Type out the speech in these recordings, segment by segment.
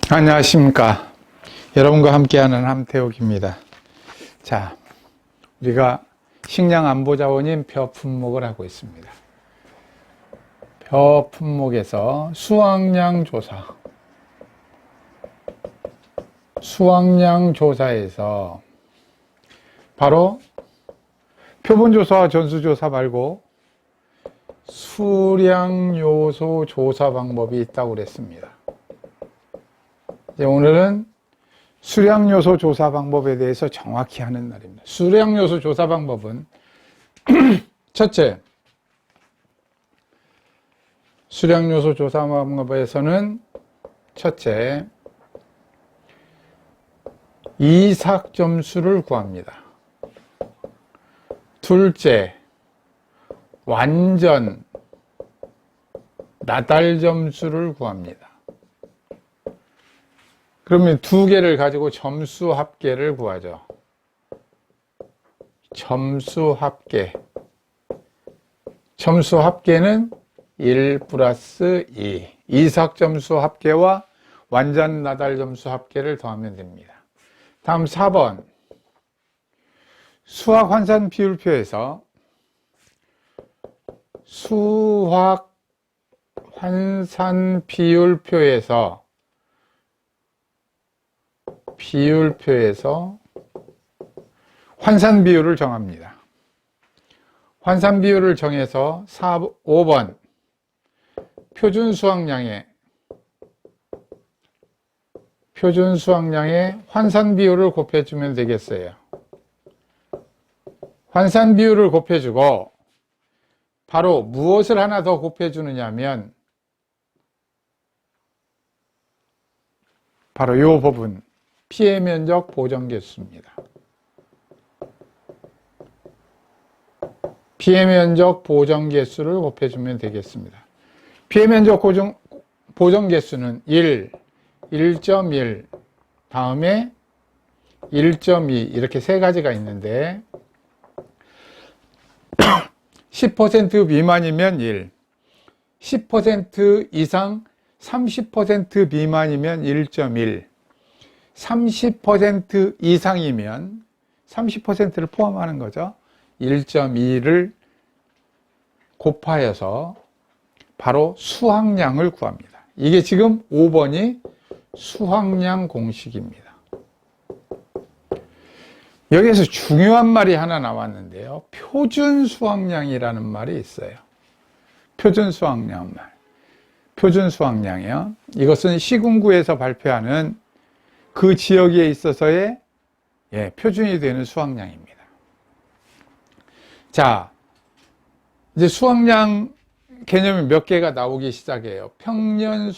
안녕하십니까. 여러분과 함께하는 함태욱입니다. 자, 우리가 식량안보자원인 벼 품목을 하고 있습니다. 벼 품목에서 수확량 조사에서 바로 표본조사와 전수조사 말고 수량요소 조사 방법이 있다고 그랬습니다. 오늘은 수량요소 조사 방법에 대해서 정확히 하는 날입니다. 수량요소 조사 방법은 첫째, 수량요소 조사 방법에서는 첫째, 이삭 점수를 구합니다. 둘째, 완전 나달 점수를 구합니다. 그러면 두 개를 가지고 점수 합계를 구하죠. 점수 합계는 1 플러스 2. 이삭 점수 합계와 완전 나달 점수 합계를 더하면 됩니다. 다음 4번. 수확 환산 비율표에서 수확 환산 비율표에서 환산 비율을 정합니다. 환산 비율을 정해서 5번 표준 수확량의 환산 비율을 곱해주면 되겠어요. 환산 비율을 곱해주고 바로 무엇을 하나 더 곱해주느냐면 바로 이 부분 피해 면적 보정 개수입니다. 피해 면적 보정 개수를 곱해주면 되겠습니다. 피해 면적 보정 개수는 1, 1.1, 다음에 1.2 이렇게 세 가지가 있는데 10% 미만이면 1, 10% 이상 30% 미만이면 1.1, 30% 이상이면 30%를 포함하는 거죠. 1.2를 곱하여서 바로 수확량을 구합니다. 이게 지금 5번이 수확량 공식입니다. 여기에서 중요한 말이 하나 나왔는데요. 표준 수확량이라는 말이 있어요. 표준 수확량이요. 이것은 시군구에서 발표하는 그 지역에 있어서의 표준이 되는 수확량입니다. 자, 이제 수확량 개념이 몇 개가 나오기 시작해요. 평년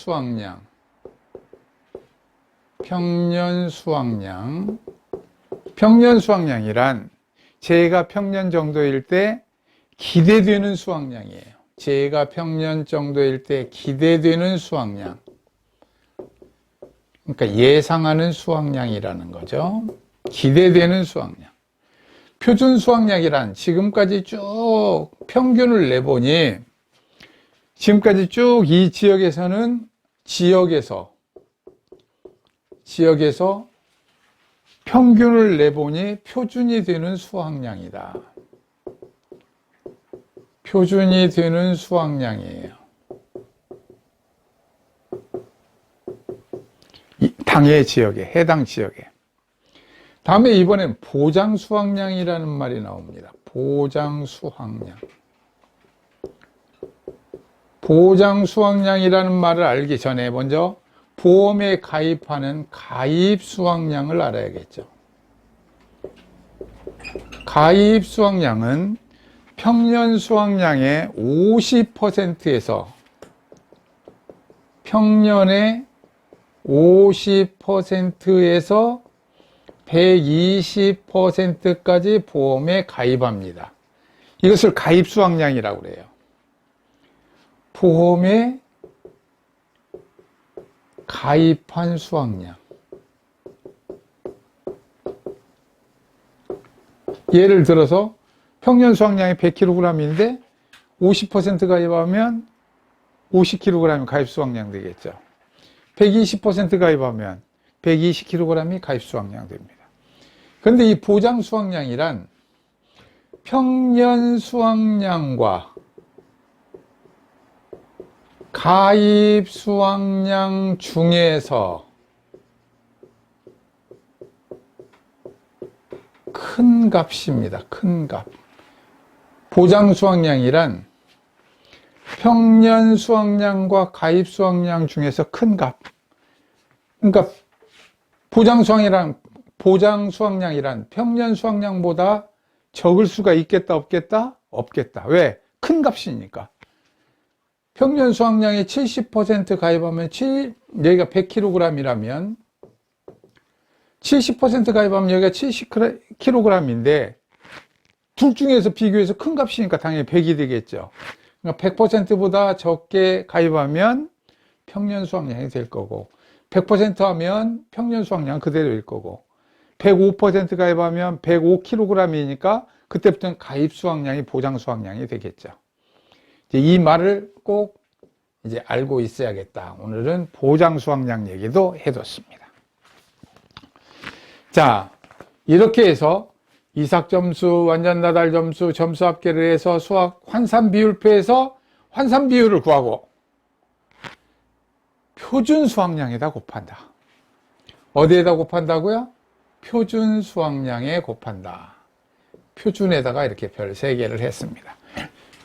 수확량이란 재해가 평년 정도일 때 기대되는 수확량이에요. 재해가 평년 정도일 때 기대되는 수확량. 그러니까 예상하는 수확량이라는 거죠. 기대되는 수확량. 표준 수확량이란 지금까지 쭉 평균을 내보니 지금까지 쭉 이 지역에서는 지역에서 평균을 내보니 표준이 되는 수확량이다. 표준이 되는 수확량이에요. 당해 지역에, 해당 지역에. 다음에 이번엔 보장 수확량이라는 말이 나옵니다. 보장 수확량이라는 말을 알기 전에 먼저 보험에 가입하는 가입 수확량을 알아야겠죠. 가입 수확량은 평년 수확량의 50%에서 평년의 50%에서 120%까지 보험에 가입합니다. 이것을 가입 수확량이라고 그래요. 보험에 가입한 수확량. 예를 들어서 평년 수확량이 100kg인데 50% 가입하면 50kg 가입 수확량 되겠죠. 120% 가입하면 120kg이 가입 수확량 됩니다. 그런데 이 보장 수확량이란 평년 수확량과 가입 수확량 중에서 큰 값입니다. 큰 값. 보장 수확량이란 평년 수확량과 가입 수확량 중에서 큰 값. 그러니까 보장 수확량이란 평년 수확량보다 적을 수가 있겠다, 없겠다? 없겠다. 왜? 큰 값이니까. 평년 수확량의 70% 가입하면 여기가 100kg이라면 70% 가입하면 여기가 70kg인데 둘 중에서 비교해서 큰 값이니까 당연히 100이 되겠죠. 그러니까 100%보다 적게 가입하면 평년 수확량이 될 거고 100% 하면 평년 수확량 그대로일 거고 105% 가입하면 105kg이니까 그때부터는 가입 수확량이 보장 수확량이 되겠죠. 이 말을 꼭 이제 알고 있어야겠다. 오늘은 보장 수확량 얘기도 해뒀습니다. 자, 이렇게 해서 이삭 점수, 완전 나달 점수, 점수 합계를 해서 수학 환산 비율표에서 환산 비율을 구하고 표준 수확량에다 곱한다. 어디에다 곱한다고요? 표준 수확량에 곱한다. 표준에다가 이렇게 별 3개를 했습니다.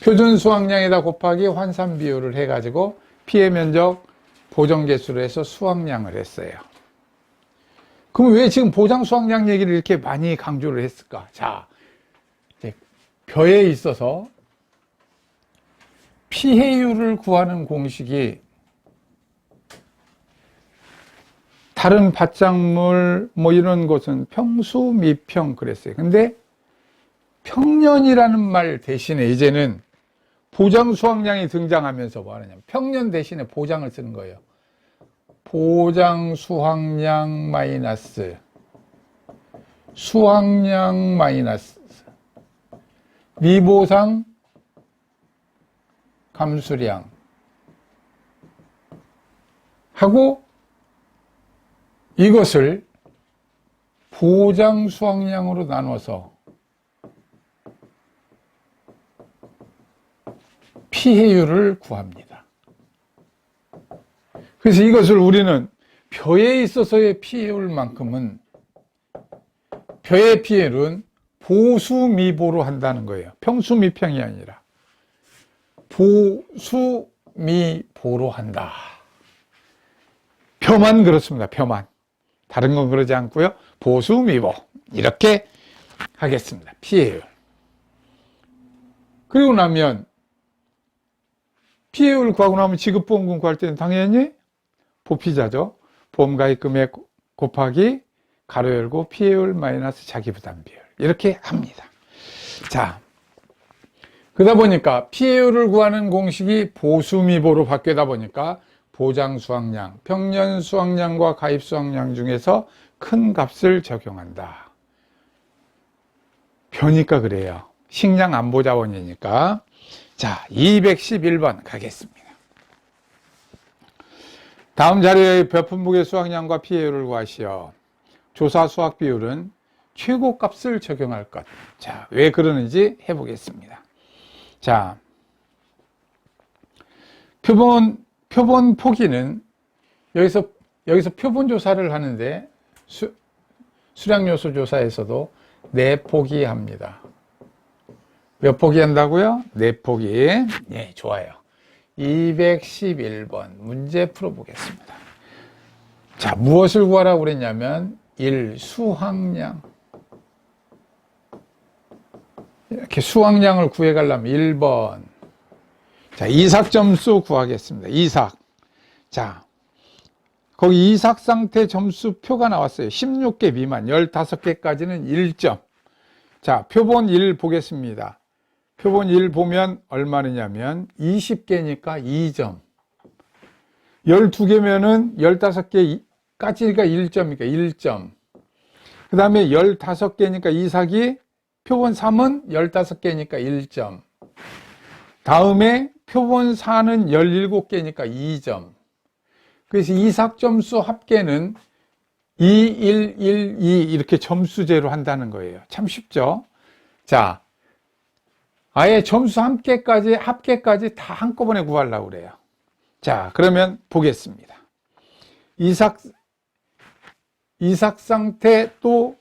표준 수확량에다 곱하기 환산 비율을 해가지고 피해 면적 보정 개수로 해서 수확량을 했어요. 그럼 왜 지금 보장 수확량 얘기를 이렇게 많이 강조를 했을까? 자, 이제 벼에 있어서 피해율을 구하는 공식이 다른 밭작물 뭐 이런 것은 평수, 미평 그랬어요. 근데 평년이라는 말 대신에 이제는 보장 수확량이 등장하면서 뭐 하느냐. 평년 대신에 보장을 쓰는 거예요. 보장 수확량 마이너스 수확량 마이너스 미보상 감수량 하고 이것을 보장 수확량으로 나눠서 피해율을 구합니다. 그래서 이것을 우리는 벼에 있어서의 피해율만큼은 벼의 피해율은 보수미보로 한다는 거예요. 평수미평이 아니라 보수미보로 한다. 벼만 그렇습니다. 벼만. 다른 건 그러지 않고요. 보수미보 이렇게 하겠습니다. 피해율. 그리고 나면 피해율 구하고 나면 지급보험금 구할 때는 당연히 보피자죠. 보험가입금액 곱하기 가로 열고 피해율 마이너스 자기부담 비율 이렇게 합니다. 자, 그러다 보니까 피해율을 구하는 공식이 보수미보로 바뀌다 보니까 보장 수확량, 평년 수확량과 가입 수확량 중에서 큰 값을 적용한다. 벼니까 그래요. 식량 안보자원이니까. 자, 211번 가겠습니다. 다음 자료의 벼 분목의 수확량과 피해율을 구하시오. 조사 수확 비율은 최고값을 적용할 것. 자, 왜 그러는지 해보겠습니다. 자, 표본 포기는 여기서 표본 조사를 하는데 수량 요소 조사에서도 내포기 합니다. 몇 포기 한다고요? 내포기. 네, 좋아요. 211번 문제 풀어보겠습니다. 자, 무엇을 구하라고 그랬냐면 1. 수확량. 이렇게 수확량을 구해가려면 1번. 자, 이삭 점수 구하겠습니다. 이삭. 자, 거기 이삭 상태 점수표가 나왔어요. 16개 미만, 15개까지는 1점. 자, 표본 1 보겠습니다. 표본 1 보면 얼마냐면 20개니까 2점. 12개면은 15개까지가 1점이니까 1점. 그 다음에 15개니까 이삭이 표본 3은 15개니까 1점. 다음에 표본 4는 17개니까 2점. 그래서 이삭점수 합계는 2, 1, 1, 2 이렇게 점수제로 한다는 거예요. 참 쉽죠? 자, 아예 점수 합계까지 다 한꺼번에 구하려고 그래요. 자, 그러면 보겠습니다. 이삭 상태 또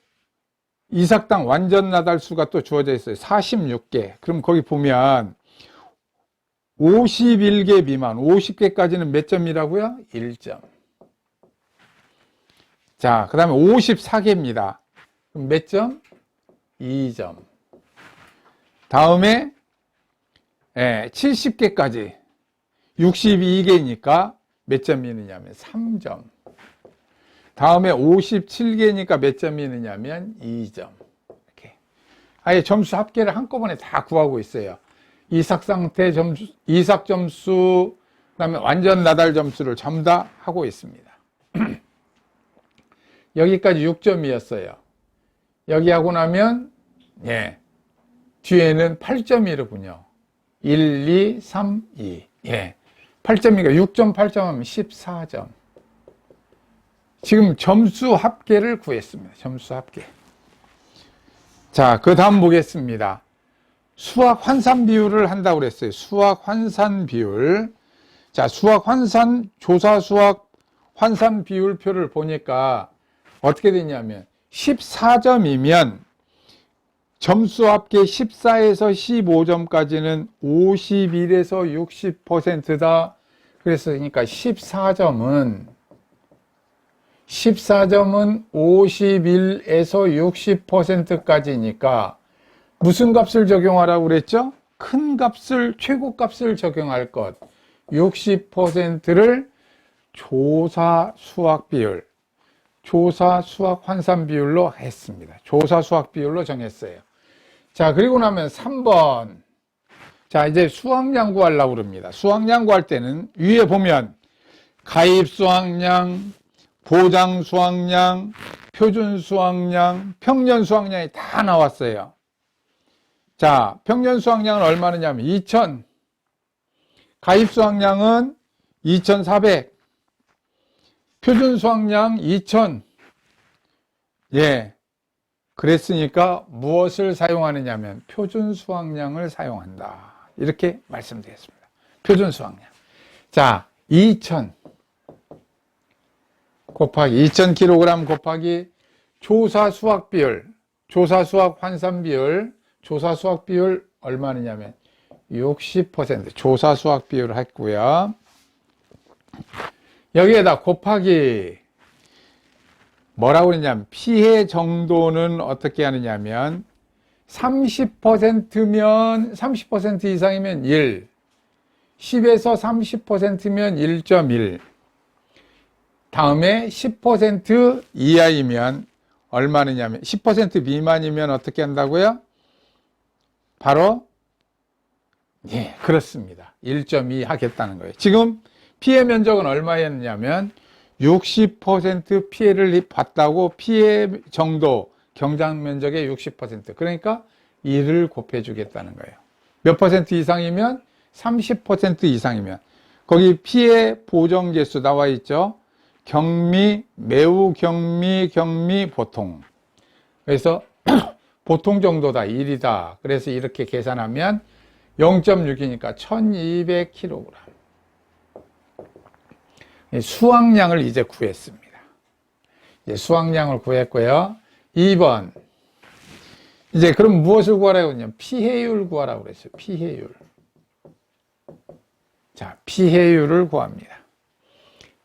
이삭당 완전 나달수가 또 주어져 있어요. 46개. 그럼 거기 보면 51개 미만, 50개까지는 몇 점이라고요? 1점. 자, 그 다음에 54개입니다. 그럼 몇 점? 2점. 다음에 70개까지 62개니까 몇 점이 있느냐면 3점. 다음에 57개니까 몇 점이 있느냐면 2점. 이렇게. 아예 점수 합계를 한꺼번에 다 구하고 있어요. 이삭 상태 점수, 이삭 점수, 그다음에 완전 나달 점수를 전부 다 하고 있습니다. 여기까지 6점이었어요. 여기 하고 나면 뒤에는 8점이로군요. 1, 2, 3, 2. 8점이니까 6점, 8점 하면 14점. 지금 점수 합계를 구했습니다. 점수 합계. 자, 그 다음 보겠습니다. 수학 환산 비율을 한다고 그랬어요. 수학 환산 비율. 자, 수학 환산, 조사 수학 환산 비율표를 보니까 어떻게 되냐면 14점이면 점수 합계 14에서 15점까지는 51에서 60%다. 그러니까 14점은 51에서 60%까지니까 무슨 값을 적용하라고 그랬죠? 큰 값을, 최고 값을 적용할 것. 60%를 조사 수학 비율, 조사 수학 환산 비율로 했습니다. 조사 수학 비율로 정했어요. 자, 그리고 나면 3번. 자, 이제 수확량 구하려고 그럽니다. 수확량 구할 때는 위에 보면 가입 수확량, 보장 수확량, 표준 수확량, 평년 수확량이 다 나왔어요. 자, 평년 수확량은 얼마냐면 2000. 가입 수확량은 2400. 표준 수확량 2000. 그랬으니까 무엇을 사용하느냐면 표준 수확량을 사용한다. 이렇게 말씀드렸습니다. 표준 수확량. 자, 2000 곱하기 2000kg 곱하기 조사 수확 비율, 조사 수확 환산 비율, 조사 수확 비율 얼마냐면 60%. 조사 수확 비율을 했고요. 여기에다 곱하기 뭐라고 했냐면 피해 정도는 어떻게 하느냐면 30%면 30% 이상이면 1, 10에서 30%면 1.1, 다음에 10% 이하이면 얼마느냐면 10% 미만이면 어떻게 한다고요? 바로 그렇습니다. 1.2 하겠다는 거예요. 지금 피해 면적은 얼마였냐면 60% 피해를 봤다고 피해 정도 경작 면적의 60%. 그러니까 1을 곱해 주겠다는 거예요. 몇 퍼센트 이상이면 30% 이상이면 거기 피해 보정 계수 나와 있죠. 경미, 매우 경미, 경미, 보통. 그래서 보통 정도다, 1이다. 그래서 이렇게 계산하면 0.6이니까 1200kg. 수확량을 이제 구했습니다. 이제 수확량을 구했고요. 2번. 이제 그럼 무엇을 구하라고 했냐면 피해율 구하라고 그랬어요. 피해율. 자, 피해율을 구합니다.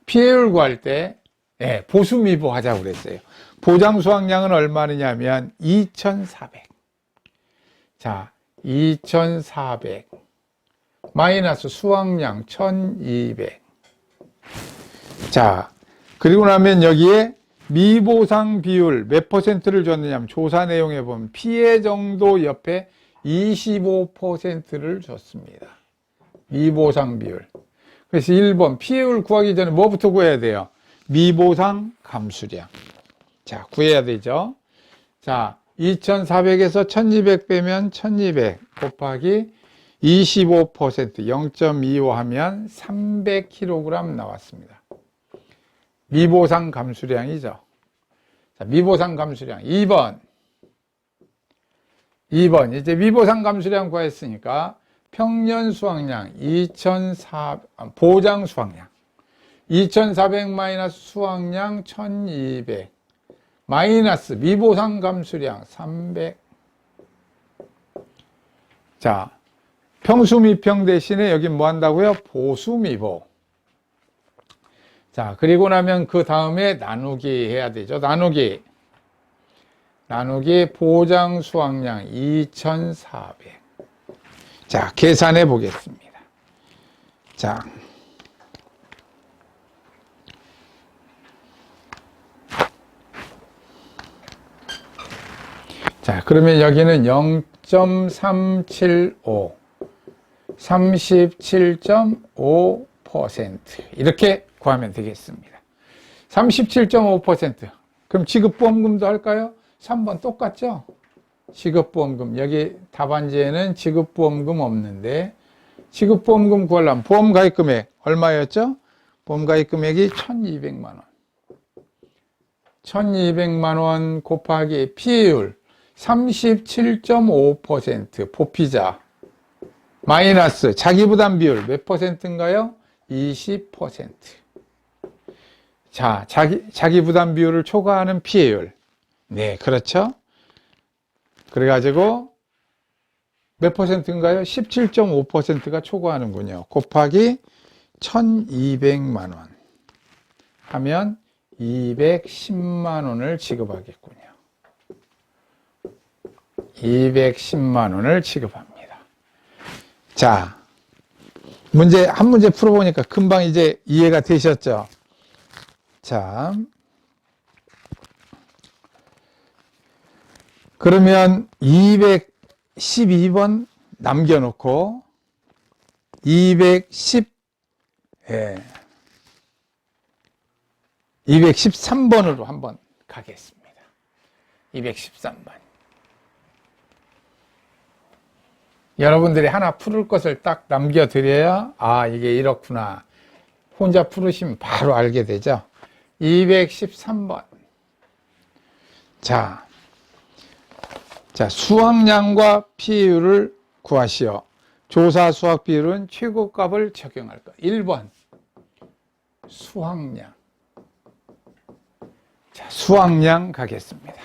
피해율 구할 때 보수미부 하자고 그랬어요. 보장 수확량은 얼마냐면 2400. 자, 2400 마이너스 수확량 1200. 자, 그리고 나면 여기에 미보상 비율 몇 퍼센트를 줬느냐면 조사 내용에 보면 피해 정도 옆에 25%를 줬습니다. 미보상 비율. 그래서 1번 피해율 구하기 전에 뭐부터 구해야 돼요? 미보상 감수량. 자, 구해야 되죠. 자, 2400에서 1200 빼면 1200 곱하기 25% 0.25 하면 300kg 나왔습니다. 미보상 감수량이죠. 자, 미보상 감수량 2번. 이제 미보상 감수량 구했으니까 평년 수확량 보장 수확량 2400 마이너스 수확량 1200 마이너스 미보상 감수량 300. 자, 평수미평 대신에 여기 뭐 한다고요? 보수미보. 자, 그리고 나면 그 다음에 나누기 해야 되죠. 나누기 보장 수확량 2400. 자, 계산해 보겠습니다. 자, 그러면 여기는 0.375 37.5% 이렇게 구하면 되겠습니다. 37.5%. 그럼 지급보험금도 할까요? 3번 똑같죠? 지급보험금. 여기 답안지에는 지급보험금 없는데 지급보험금 구하려면 보험가입금액 얼마였죠? 보험가입금액이 1200만 원. 1200만 원 곱하기 피해율 37.5% 보피자 마이너스 자기부담 비율 몇 퍼센트인가요? 20%. 자, 자기부담 비율을 초과하는 피해율. 네, 그렇죠. 그래가지고 몇 퍼센트인가요? 17.5%가 초과하는군요. 곱하기 1200만 원 하면 210만 원을 지급하겠군요. 210만 원을 지급합니다. 자, 한 문제 풀어보니까 금방 이제 이해가 되셨죠? 자, 그러면 212번 남겨놓고 213번으로 한번 가겠습니다. 213번. 여러분들이 하나 풀을 것을 딱 남겨드려야 이게 이렇구나. 혼자 풀으시면 바로 알게 되죠. 213번. 자, 수확량과 피해율을 구하시오. 조사 수확 비율은 최고값을 적용할 것. 1번 수확량. 자, 수확량 가겠습니다.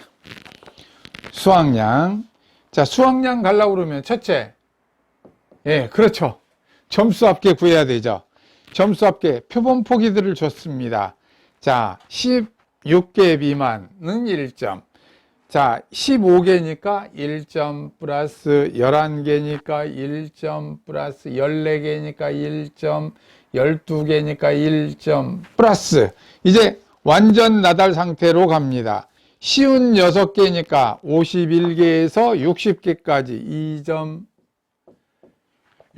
수확량. 자, 수확량 가려고 그러면 첫째, 그렇죠. 점수 합계 구해야 되죠. 점수 합계 표본 포기들을 줬습니다. 자, 16개 미만은 1점. 자, 15개니까 1점 플러스 11개니까 1점 플러스 14개니까 1점 12개니까 1점 플러스 이제 완전 나달 상태로 갑니다. 쉬운 6개니까 51개에서 60개까지 2점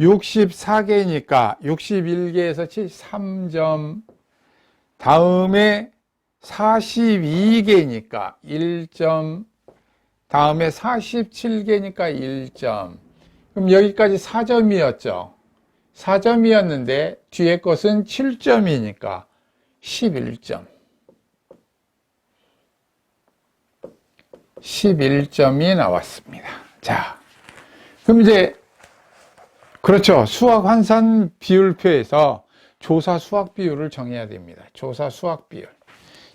64개니까 61개에서 3점 다음에 42개니까 1점 다음에 47개니까 1점 그럼 여기까지 4점이었죠. 4점이었는데 뒤에 것은 7점이니까 11점 11점이 나왔습니다. 자, 그럼 이제 그렇죠. 수확 환산 비율표에서 조사 수확 비율을 정해야 됩니다. 조사 수확 비율.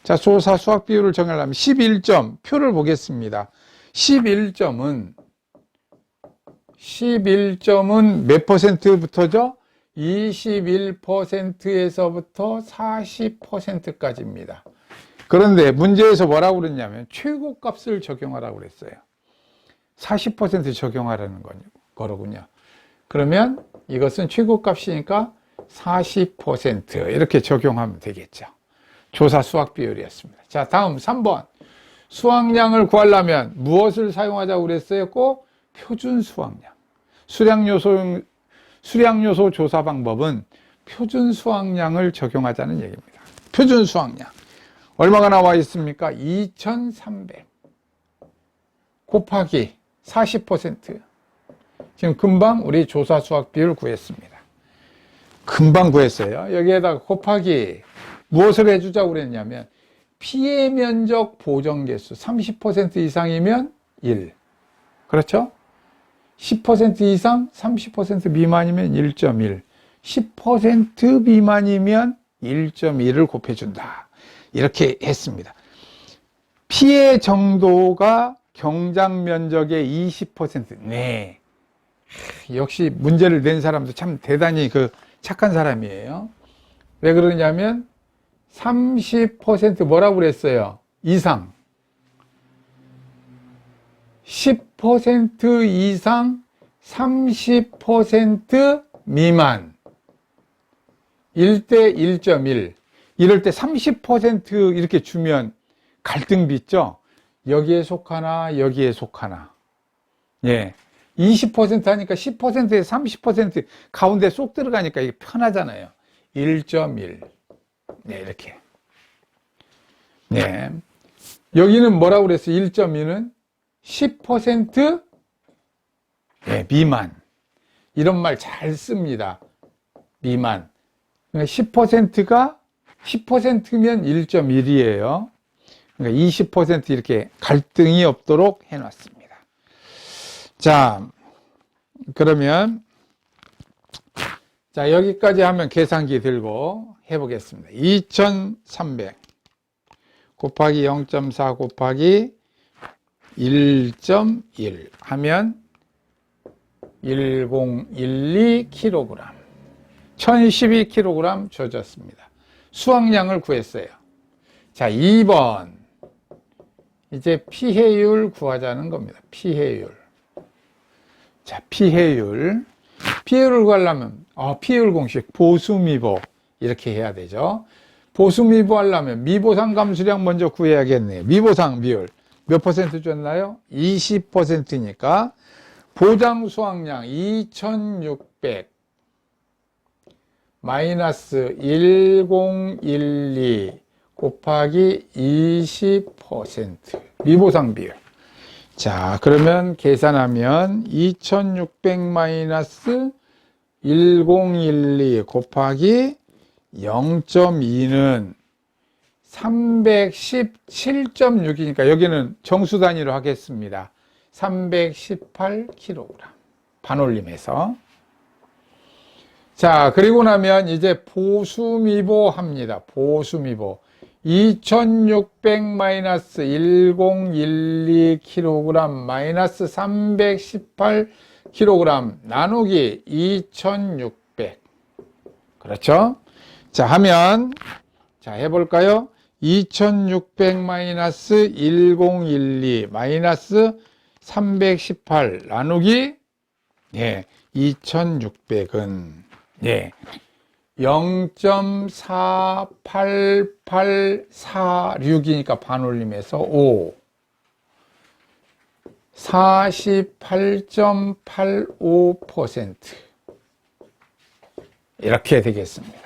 자, 조사 수확 비율을 정하려면 11점 표를 보겠습니다. 11점은 몇 퍼센트부터죠? 21%에서부터 40%까지입니다. 그런데 문제에서 뭐라고 그랬냐면 최고값을 적용하라고 그랬어요. 40% 적용하라는 거로군요. 그러면 이것은 최고값이니까 40% 이렇게 적용하면 되겠죠. 조사 수확 비율이었습니다. 자, 다음 3번. 수확량을 구하려면 무엇을 사용하자고 그랬어요? 꼭 표준 수확량. 수량요소 조사 방법은 표준 수확량을 적용하자는 얘기입니다. 표준 수확량. 얼마가 나와 있습니까? 2300 곱하기 40%. 지금 금방 우리 조사 수확 비율 구했습니다. 금방 구했어요. 여기에다가 곱하기 무엇을 해주자고 그랬냐면 피해 면적 보정 개수 30% 이상이면 1. 그렇죠? 10% 이상, 30% 미만이면 1.1. 10% 미만이면 1.1을 곱해준다. 이렇게 했습니다. 피해 정도가 경작 면적의 20%. 네. 역시 문제를 낸 사람도 참 대단히 착한 사람이에요. 왜 그러냐면 30% 뭐라고 그랬어요? 이상. 10% 이상, 30% 미만. 1대 1.1. 이럴 때 30% 이렇게 주면 갈등 빚죠? 여기에 속하나, 여기에 속하나. 예. 20% 하니까 10%에 30% 가운데 쏙 들어가니까 이게 편하잖아요. 1.1. 네, 이렇게. 네. 여기는 뭐라고 그랬어요? 1.2는 10% 네, 미만. 이런 말 잘 씁니다. 미만. 그러니까 10%면 1.1이에요. 그러니까 20% 이렇게 갈등이 없도록 해놨습니다. 자, 그러면 자, 여기까지 하면 계산기 들고 해보겠습니다. 2300 곱하기 0.4 곱하기 1.1 하면 1012kg 1012kg 줘졌습니다. 수확량을 구했어요. 자, 2번 이제 피해율 구하자는 겁니다. 피해율. 자, 피해율을 구하려면 피해율 공식 보수미보 이렇게 해야 되죠. 보수미보 하려면 미보상 감수량 먼저 구해야겠네요. 미보상 비율 몇 퍼센트 줬나요? 20%니까 보장 수확량 2600 마이너스 1012 곱하기 20% 미보상 비율. 자, 그러면 계산하면 2600 마이너스 1012 곱하기 0.2는 317.6이니까 여기는 정수 단위로 하겠습니다. 318kg 반올림해서. 자, 그리고 나면 이제 보수미보 합니다. 보수미보 2600 마이너스 1012kg 마이너스 318kg 나누기 2600. 그렇죠? 자, 하면 자, 해볼까요? 2600 마이너스 1012 마이너스 318 나누기 2600은 0.48846이니까 반올림해서 5 48.85% 이렇게 되겠습니다.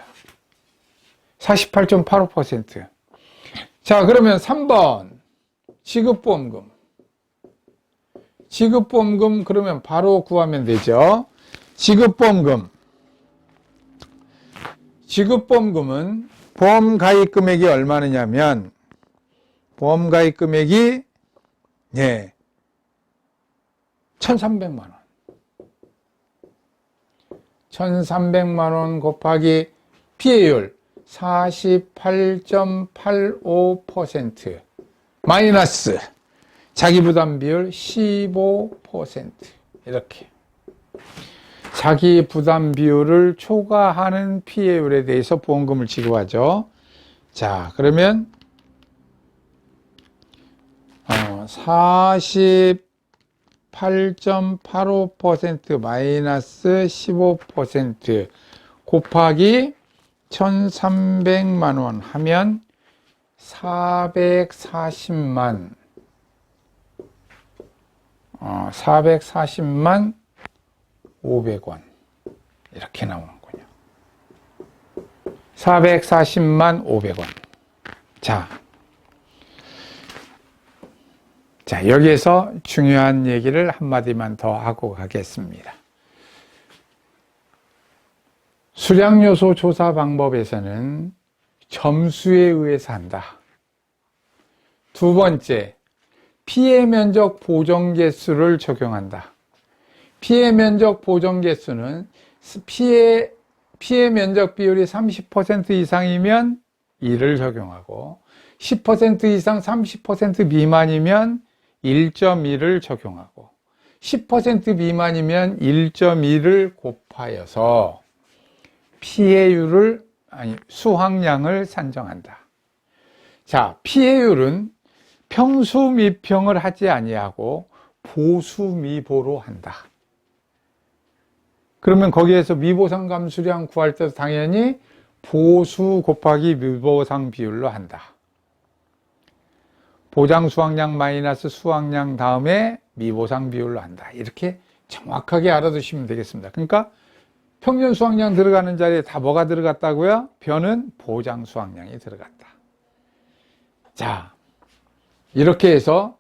48.85%. 자, 그러면 3번 지급보험금. 지급보험금 그러면 바로 구하면 되죠. 지급보험금은 보험가입 금액이 얼마냐면 보험가입 금액이 1,300만 원. 1,300만 원 곱하기 피해율 48.85% 마이너스 자기부담 비율 15% 이렇게 자기부담 비율을 초과하는 피해율에 대해서 보험금을 지급하죠. 자, 그러면 48.85% 마이너스 15% 곱하기 1,300만 원 하면 440만 500원 이렇게 나오는군요. 440만 500원. 자, 여기에서 중요한 얘기를 한마디만 더 하고 가겠습니다. 수량요소 조사 방법에서는 점수에 의해서 한다. 두 번째, 피해 면적 보정 개수를 적용한다. 피해 면적 보정 개수는 피해 면적 비율이 30% 이상이면 1을 적용하고 10% 이상 30% 미만이면 1.1을 적용하고 10% 미만이면 1.1을 곱하여서 피해율을 수확량을 산정한다. 자, 피해율은 평수미평을 하지 아니하고 보수미보로 한다. 그러면 거기에서 미보상 감수량 구할 때도 당연히 보수 곱하기 미보상 비율로 한다. 보장 수확량 마이너스 수확량 다음에 미보상 비율로 한다. 이렇게 정확하게 알아두시면 되겠습니다. 그러니까 평균 수확량 들어가는 자리에 다 뭐가 들어갔다고요? 변은 보장 수확량이 들어갔다. 자, 이렇게 해서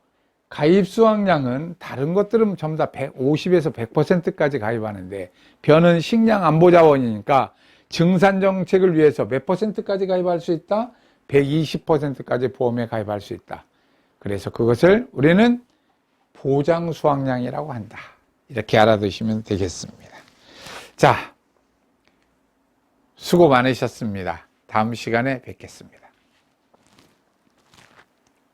가입 수확량은 다른 것들은 전부 다 50에서 100%까지 가입하는데 변은 식량 안보 자원이니까 증산 정책을 위해서 몇 %까지 가입할 수 있다? 120%까지 보험에 가입할 수 있다. 그래서 그것을 우리는 보장 수확량이라고 한다. 이렇게 알아두시면 되겠습니다. 자, 수고 많으셨습니다. 다음 시간에 뵙겠습니다.